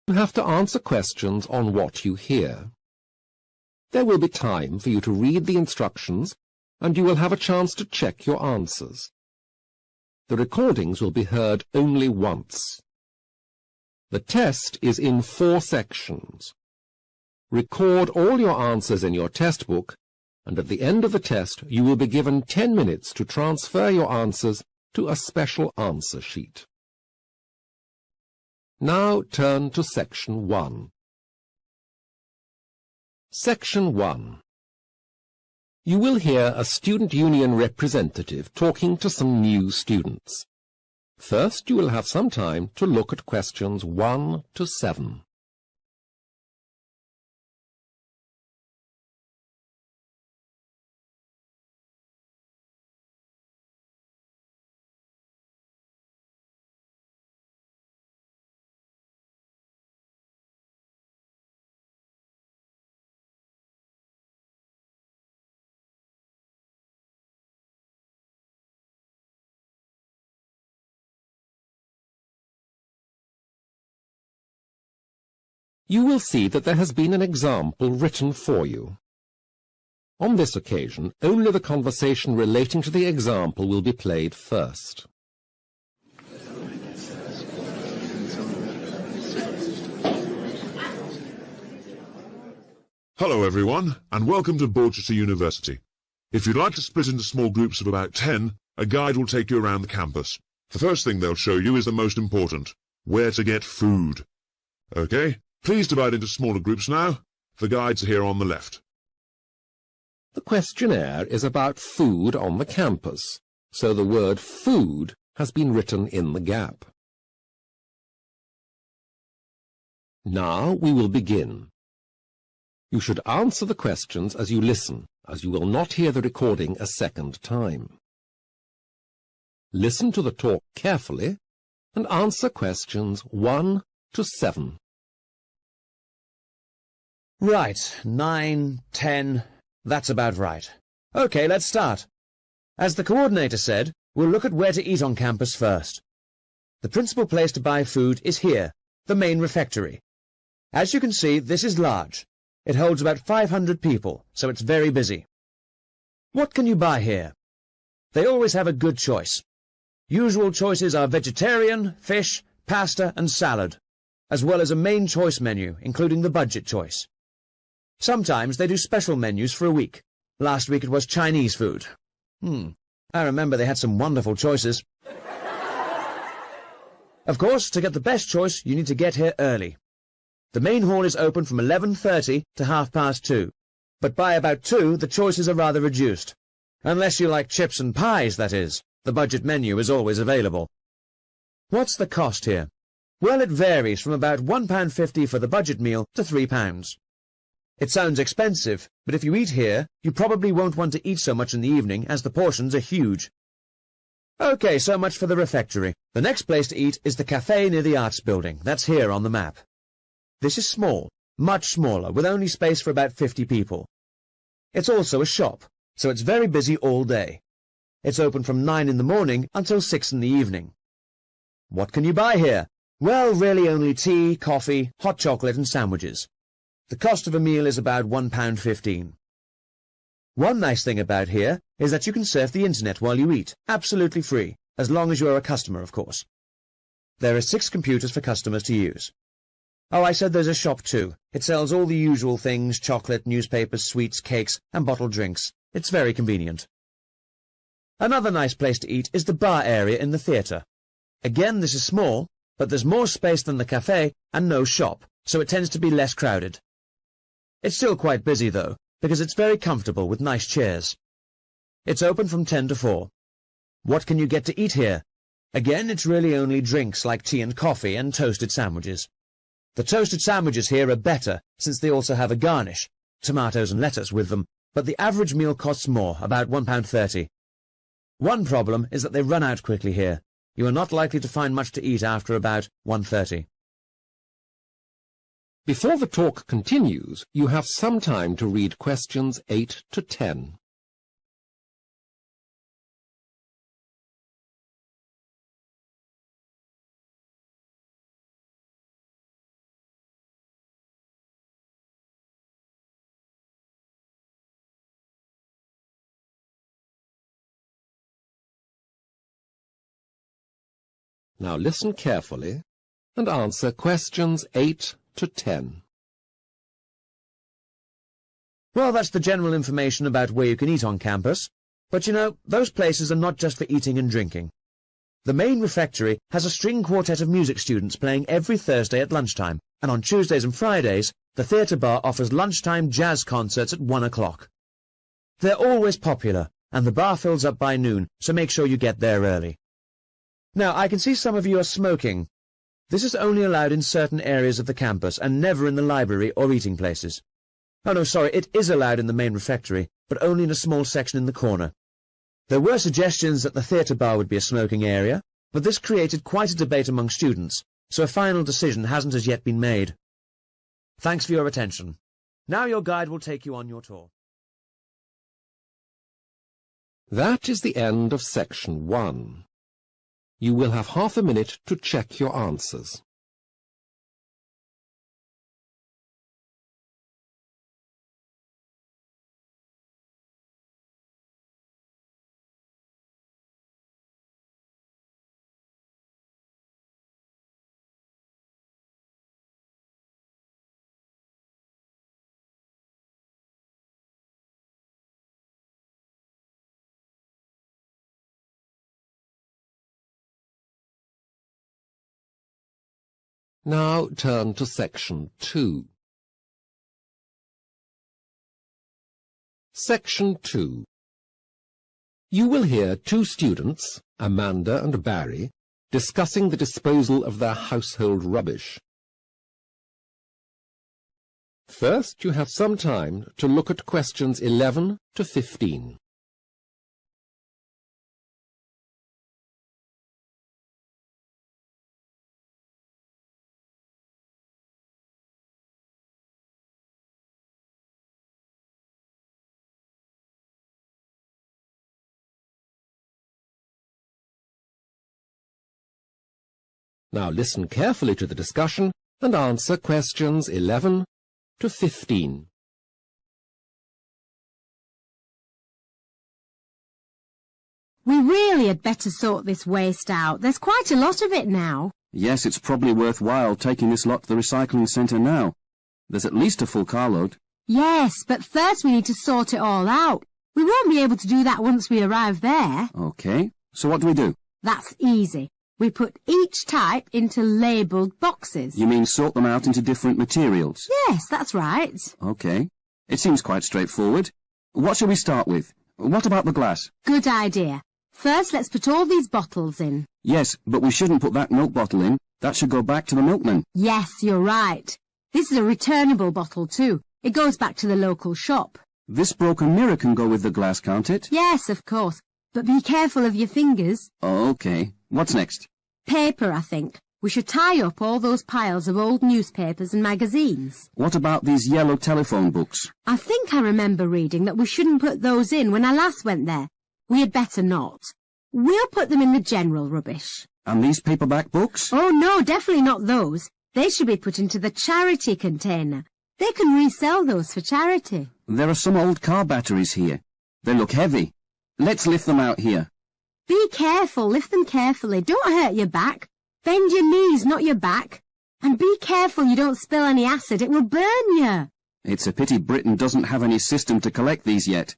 You have to answer questions on what you hear. There will be time for you to read the instructions, and you will have a chance to check your answers. The recordings will be heard only once. The test is in 4 sections. Record all your answers in your test book, and at the end of the test you will be given 10 minutes to transfer your answers to a special answer sheet. Now turn to Section 1. Section 1. You will hear a student union representative talking to some new students. First, you will have some time to look at questions 1 to 7. You will see that there has been an example written for you. On this occasion, only the conversation relating to the example will be played first. Hello everyone, and welcome to Borchester University. If you'd like to split into small groups of about 10, a guide will take you around the campus. The first thing they'll show you is the most important: where to get food. Okay? Please divide into smaller groups now. The guides are here on the left. The questionnaire is about food on the campus, so the word food has been written in the gap. Now we will begin. You should answer the questions as you listen, as you will not hear the recording a second time. Listen to the talk carefully and answer questions 1 to 7. Right, 9, 10, that's about right. Okay, let's start. As the coordinator said, we'll look at where to eat on campus first. The principal place to buy food is here, the main refectory. As you can see, this is large. It holds about 500 people, so it's very busy. What can you buy here? They always have a good choice. Usual choices are vegetarian, fish, pasta and salad, as well as a main choice menu, including the budget choice. Sometimes they do special menus for a week. Last week it was Chinese food. I remember they had some wonderful choices. Of course, to get the best choice, you need to get here early. The main hall is open from 11:30 to 2:30, but by about 2 the choices are rather reduced. Unless you like chips and pies, that is. The budget menu is always available. What's the cost here? Well, it varies from about £1.50 for the budget meal to £3. It sounds expensive, but if you eat here, you probably won't want to eat so much in the evening, as the portions are huge. Okay, so much for the refectory. The next place to eat is the cafe near the Arts Building. That's here on the map. This is small, much smaller, with only space for about 50 people. It's also a shop, so it's very busy all day. It's open from 9 in the morning until 6 in the evening. What can you buy here? Well, really only tea, coffee, hot chocolate and sandwiches. The cost of a meal is about £1.15. One nice thing about here is that you can surf the internet while you eat, absolutely free, as long as you are a customer, of course. There are 6 computers for customers to use. Oh, I said there's a shop too. It sells all the usual things: chocolate, newspapers, sweets, cakes, and bottled drinks. It's very convenient. Another nice place to eat is the bar area in the theatre. Again, this is small, but there's more space than the cafe and no shop, so it tends to be less crowded. It's still quite busy, though, because it's very comfortable with nice chairs. It's open from 10 to 4. What can you get to eat here? Again, it's really only drinks like tea and coffee and toasted sandwiches. The toasted sandwiches here are better, since they also have a garnish, tomatoes and lettuce with them, but the average meal costs more, about £1.30. One problem is that they run out quickly here. You are not likely to find much to eat after about 1:30. Before the talk continues, you have some time to read questions 8 to 10. Now listen carefully and answer questions 8 to 10. Well, that's the general information about where you can eat on campus. But you know, those places are not just for eating and drinking. The main refectory has a string quartet of music students playing every Thursday at lunchtime, and on Tuesdays and Fridays, the theatre bar offers lunchtime jazz concerts at 1 o'clock. They're always popular, and the bar fills up by noon, so make sure you get there early. Now, I can see some of you are smoking. This is only allowed in certain areas of the campus, and never in the library or eating places. Oh no, sorry, it is allowed in the main refectory, but only in a small section in the corner. There were suggestions that the theatre bar would be a smoking area, but this created quite a debate among students, so a final decision hasn't as yet been made. Thanks for your attention. Now your guide will take you on your tour. That is the end of section 1. You will have half a minute to check your answers. Now turn to section 2. Section 2. You will hear two students, Amanda and Barry, discussing the disposal of their household rubbish. First, you have some time to look at questions 11 to 15. Now listen carefully to the discussion and answer questions 11 to 15. We really had better sort this waste out. There's quite a lot of it now. Yes, it's probably worthwhile taking this lot to the recycling centre now. There's at least a full carload. Yes, but first we need to sort it all out. We won't be able to do that once we arrive there. OK, so what do we do? That's easy. We put each type into labelled boxes. You mean sort them out into different materials? Yes, that's right. OK, it seems quite straightforward. What shall we start with? What about the glass? Good idea. First, let's put all these bottles in. Yes, but we shouldn't put that milk bottle in. That should go back to the milkman. Yes, you're right. This is a returnable bottle too. It goes back to the local shop. This broken mirror can go with the glass, can't it? Yes, of course. But be careful of your fingers. Oh, OK. What's next? Paper, I think. We should tie up all those piles of old newspapers and magazines. What about these yellow telephone books? I think I remember reading that we shouldn't put those in when I last went there. We had better not. We'll put them in the general rubbish. And these paperback books? Oh, no, definitely not those. They should be put into the charity container. They can resell those for charity. There are some old car batteries here. They look heavy. Let's lift them out here. Be careful, lift them carefully. Don't hurt your back. Bend your knees, not your back. And be careful you don't spill any acid, it will burn you. It's a pity Britain doesn't have any system to collect these yet.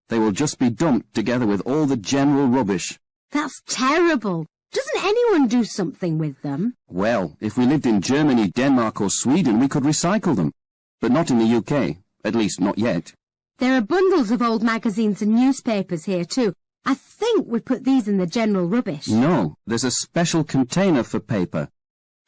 They will just be dumped together with all the general rubbish. That's terrible. Doesn't anyone do something with them? Well, if we lived in Germany, Denmark or Sweden, we could recycle them. But not in the UK. At least, not yet. There are bundles of old magazines and newspapers here too. I think we put these in the general rubbish. No, there's a special container for paper.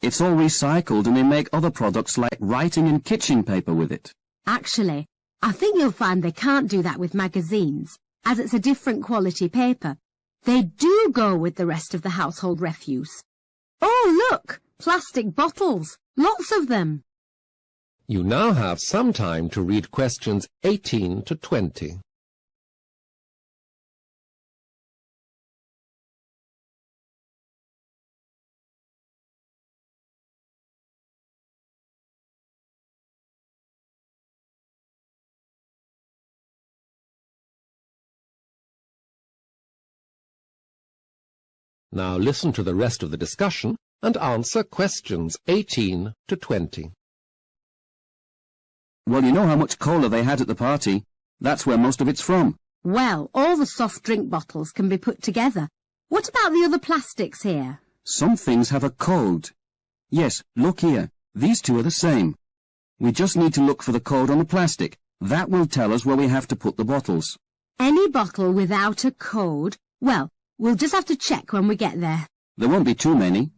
It's all recycled and they make other products like writing and kitchen paper with it. Actually, I think you'll find they can't do that with magazines, as it's a different quality paper. They do go with the rest of the household refuse. Oh, look! Plastic bottles. Lots of them. You now have some time to read questions 18 to 20. Now listen to the rest of the discussion and answer questions 18 to 20. Well, you know how much cola they had at the party. That's where most of it's from. Well, all the soft drink bottles can be put together. What about the other plastics here? Some things have a code. Yes, look here. These two are the same. We just need to look for the code on the plastic. That will tell us where we have to put the bottles. Any bottle without a code? Well, we'll just have to check when we get there. There won't be too many.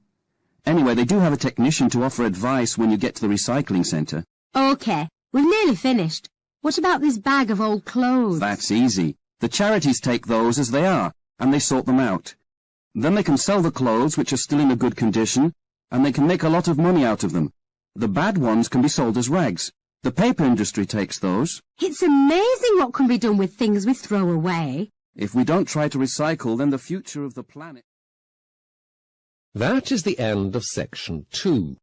Anyway, they do have a technician to offer advice when you get to the recycling centre. OK, we've nearly finished. What about this bag of old clothes? That's easy. The charities take those as they are, and they sort them out. Then they can sell the clothes which are still in a good condition, and they can make a lot of money out of them. The bad ones can be sold as rags. The paper industry takes those. It's amazing what can be done with things we throw away. If we don't try to recycle, then the future of the planet... That is the end of section 2.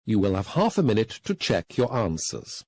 You will have half a minute to check your answers.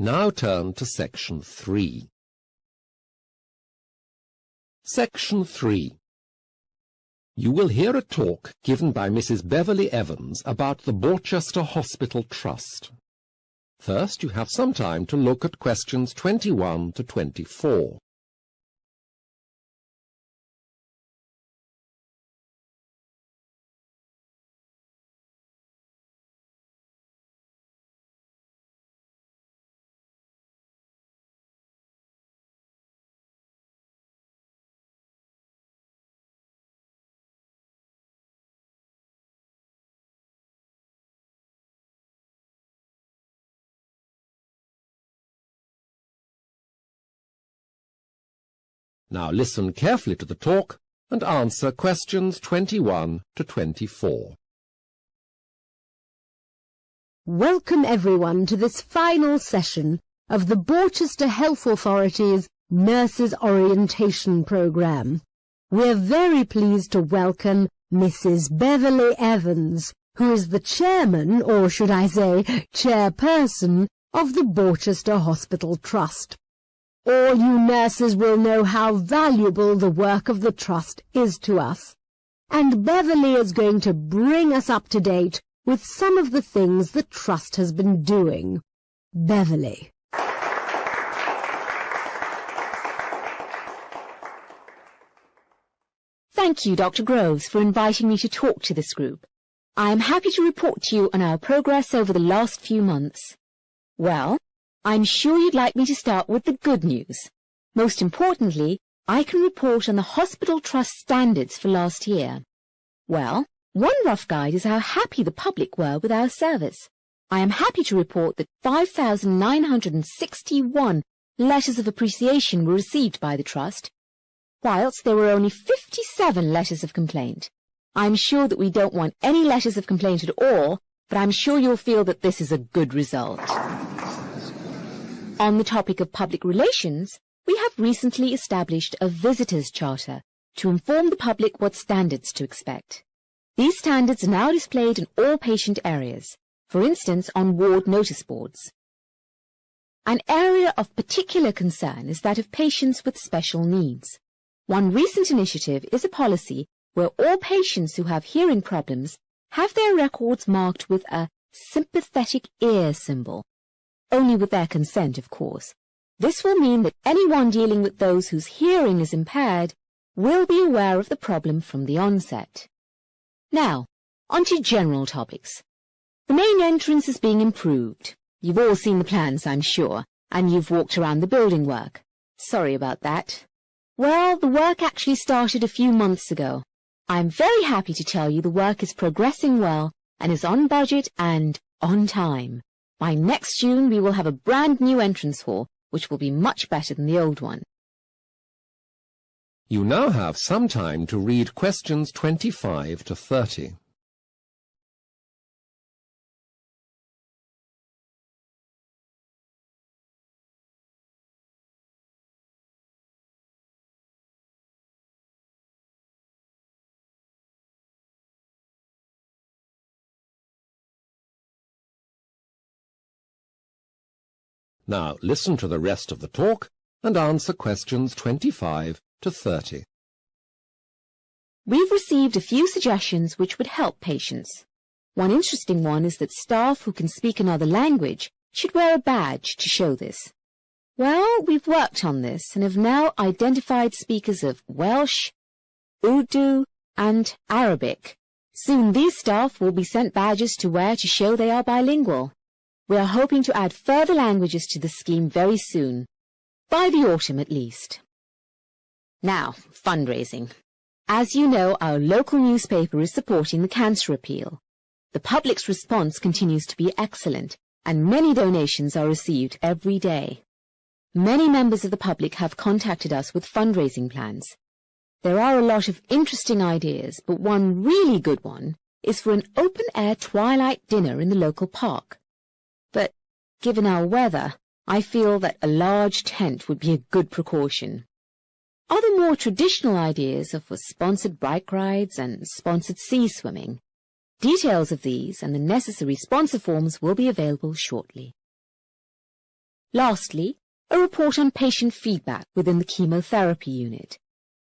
Now turn to section 3. Section 3. You will hear a talk given by Mrs. Beverly Evans about the Borchester Hospital Trust. First, you have some time to look at questions 21 to 24. Now listen carefully to the talk and answer questions 21 to 24. Welcome everyone to this final session of the Borchester Health Authority's Nurses Orientation Programme. We're very pleased to welcome Mrs. Beverly Evans, who is the chairman, or should I say, chairperson, of the Borchester Hospital Trust. All you nurses will know how valuable the work of the Trust is to us, and Beverly is going to bring us up to date with some of the things the Trust has been doing. Beverly. Thank you, Dr. Groves, for inviting me to talk to this group. I am happy to report to you on our progress over the last few months. Well, I'm sure you'd like me to start with the good news. Most importantly, I can report on the Hospital Trust standards for last year. Well, one rough guide is how happy the public were with our service. I am happy to report that 5,961 letters of appreciation were received by the Trust, whilst there were only 57 letters of complaint. I'm sure that we don't want any letters of complaint at all, but I'm sure you'll feel that this is a good result. On the topic of public relations, we have recently established a visitors' charter to inform the public what standards to expect. These standards are now displayed in all patient areas, for instance on ward notice boards. An area of particular concern is that of patients with special needs. One recent initiative is a policy where all patients who have hearing problems have their records marked with a sympathetic ear symbol. Only with their consent, of course. This will mean that anyone dealing with those whose hearing is impaired will be aware of the problem from the onset. Now, on to general topics. The main entrance is being improved. You've all seen the plans, I'm sure, and you've walked around the building work. Sorry about that. Well, the work actually started a few months ago. I'm very happy to tell you the work is progressing well and is on budget and on time. By next June, we will have a brand new entrance hall, which will be much better than the old one. You now have some time to read questions 25 to 30. Now listen to the rest of the talk and answer questions 25 to 30. We've received a few suggestions which would help patients. One interesting one is that staff who can speak another language should wear a badge to show this. Well, we've worked on this and have now identified speakers of Welsh, Urdu and Arabic. Soon these staff will be sent badges to wear to show they are bilingual. We are hoping to add further languages to the scheme very soon, by the autumn at least. Now, fundraising. As you know, our local newspaper is supporting the cancer appeal. The public's response continues to be excellent, and many donations are received every day. Many members of the public have contacted us with fundraising plans. There are a lot of interesting ideas, but one really good one is for an open-air twilight dinner in the local park. But, given our weather, I feel that a large tent would be a good precaution. Other more traditional ideas are for sponsored bike rides and sponsored sea swimming. Details of these and the necessary sponsor forms will be available shortly. Lastly, a report on patient feedback within the chemotherapy unit.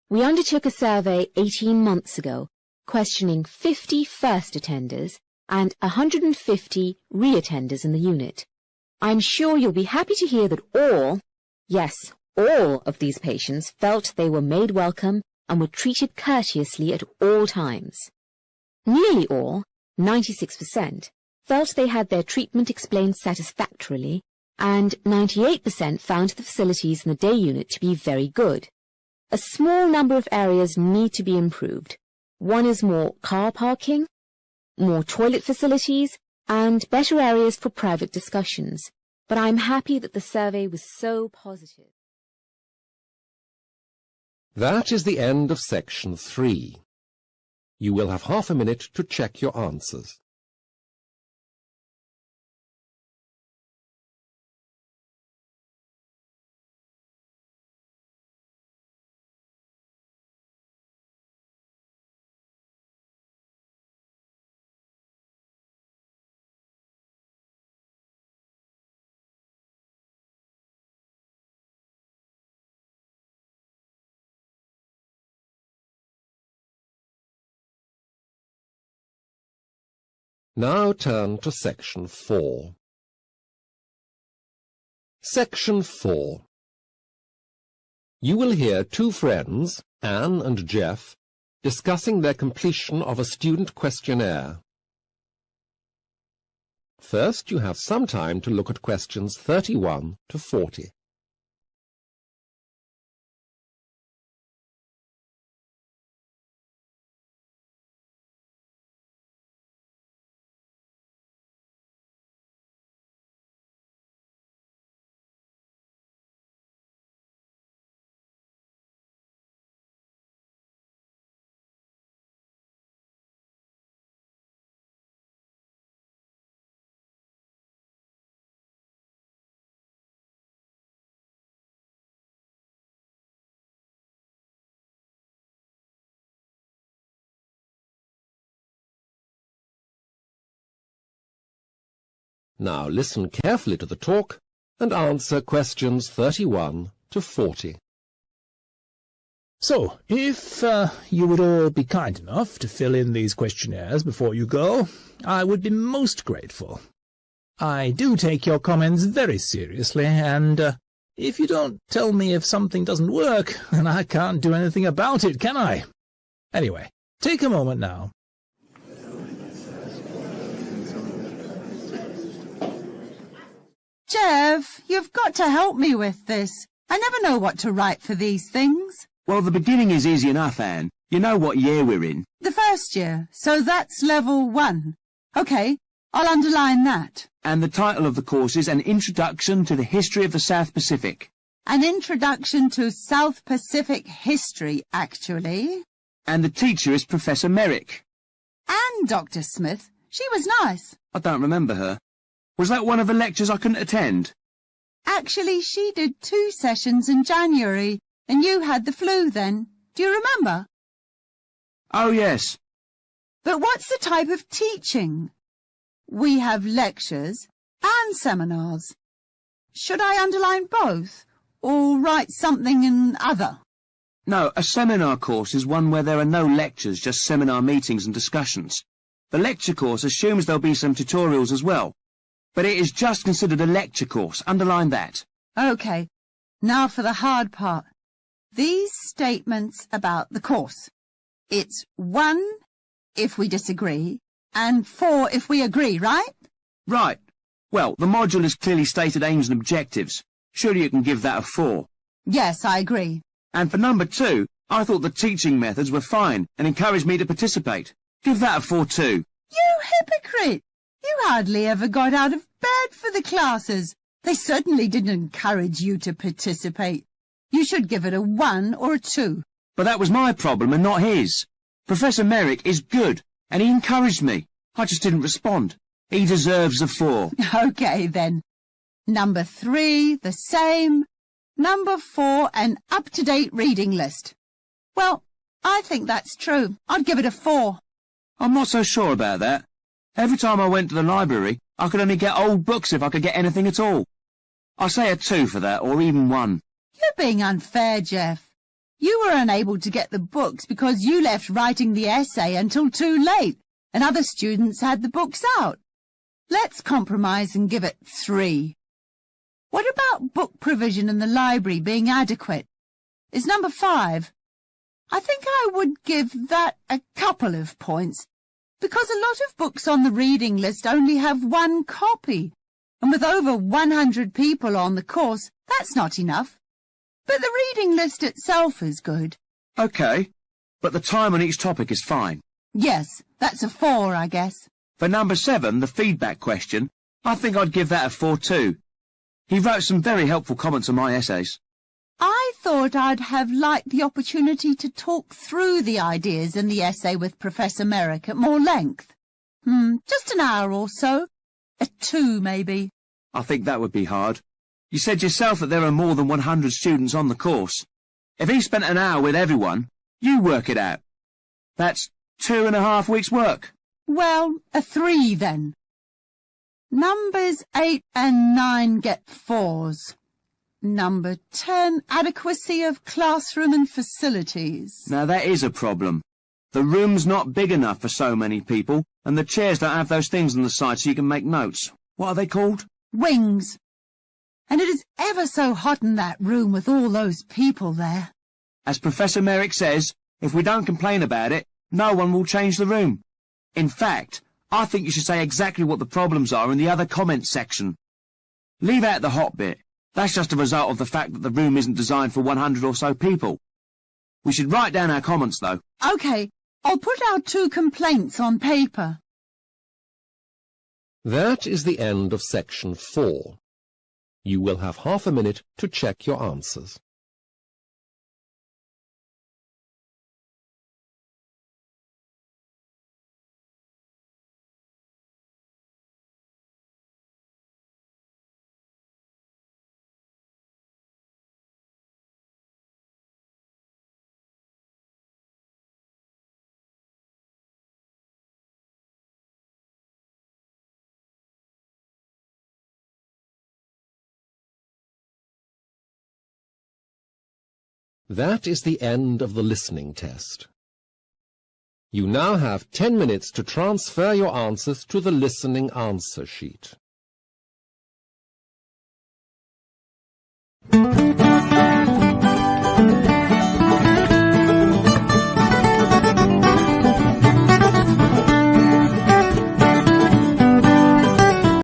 We undertook a survey 18 months ago, questioning 50 first attenders and 150 re-attenders in the unit. I'm sure you'll be happy to hear that all, yes, all of these patients felt they were made welcome and were treated courteously at all times. Nearly all, 96%, felt they had their treatment explained satisfactorily, and 98% found the facilities in the day unit to be very good. A small number of areas need to be improved. One is more car parking, more toilet facilities, and better areas for private discussions. But I'm happy that the survey was so positive. That is the end of section 3. You will have half a minute to check your answers. Now turn to section 4. Section 4. You will hear two friends, Anne and Jeff, discussing their completion of a student questionnaire. First, you have some time to look at questions 31 to 40. Now listen carefully to the talk and answer questions 31 to 40. So, if you would all be kind enough to fill in these questionnaires before you go, I would be most grateful. I do take your comments very seriously, and if you don't tell me if something doesn't work, then I can't do anything about it, can I? Anyway, take a moment now. Jeff, you've got to help me with this. I never know what to write for these things. Well, the beginning is easy enough, Anne. You know what year we're in. The first year, so that's level 1. OK, I'll underline that. And the title of the course is An Introduction to the History of the South Pacific. An introduction to South Pacific history, actually. And the teacher is Professor Merrick. And Dr. Smith. She was nice. I don't remember her. Was that one of the lectures I couldn't attend? Actually, she did 2 sessions in January, and you had the flu then. Do you remember? Oh, yes. But what's the type of teaching? We have lectures and seminars. Should I underline both, or write something in other? No, a seminar course is one where there are no lectures, just seminar meetings and discussions. The lecture course assumes there'll be some tutorials as well. But it is just considered a lecture course. Underline that. OK. Now for the hard part. These statements about the course. It's 1 if we disagree, and 4 if we agree, right? Right. Well, the module has clearly stated aims and objectives. Surely you can give that a 4. Yes, I agree. And for number 2, I thought the teaching methods were fine and encouraged me to participate. Give that a 4 too. You hypocrite! You hardly ever got out of bed for the classes. They certainly didn't encourage you to participate. You should give it a 1 or a 2. But that was my problem and not his. Professor Merrick is good, and he encouraged me. I just didn't respond. He deserves a 4. OK, then. Number 3, the same. Number 4, an up-to-date reading list. Well, I think that's true. I'd give it a 4. I'm not so sure about that. Every time I went to the library, I could only get old books if I could get anything at all. I'll say a 2 for that, or even 1. You're being unfair, Jeff. You were unable to get the books because you left writing the essay until too late, and other students had the books out. Let's compromise and give it 3. What about book provision in the library being adequate? Is number 5. I think I would give that a couple of points, because a lot of books on the reading list only have 1 copy, and with over 100 people on the course, that's not enough. But the reading list itself is good. OK, but the time on each topic is fine. Yes, that's a 4, I guess. For number 7, the feedback question, I think I'd give that a 4 too. He wrote some very helpful comments on my essays. I thought I'd have liked the opportunity to talk through the ideas in the essay with Professor Merrick at more length. Just an hour or so. A 2, maybe. I think that would be hard. You said yourself that there are more than 100 students on the course. If he spent an hour with everyone, you work it out. That's 2.5 weeks' work. Well, a 3 then. Numbers 8 and 9 get 4s. Number 10, adequacy of classroom and facilities. Now that is a problem. The room's not big enough for so many people, and the chairs don't have those things on the side so you can make notes. What are they called? Wings. And it is ever so hot in that room with all those people there. As Professor Merrick says, if we don't complain about it, no one will change the room. In fact, I think you should say exactly what the problems are in the other comments section. Leave out the hot bit. That's just a result of the fact that the room isn't designed for 100 or so people. We should write down our comments, though. OK, I'll put our 2 complaints on paper. That is the end of section 4. You will have half a minute to check your answers. That is the end of the listening test. You now have 10 minutes to transfer your answers to the listening answer sheet.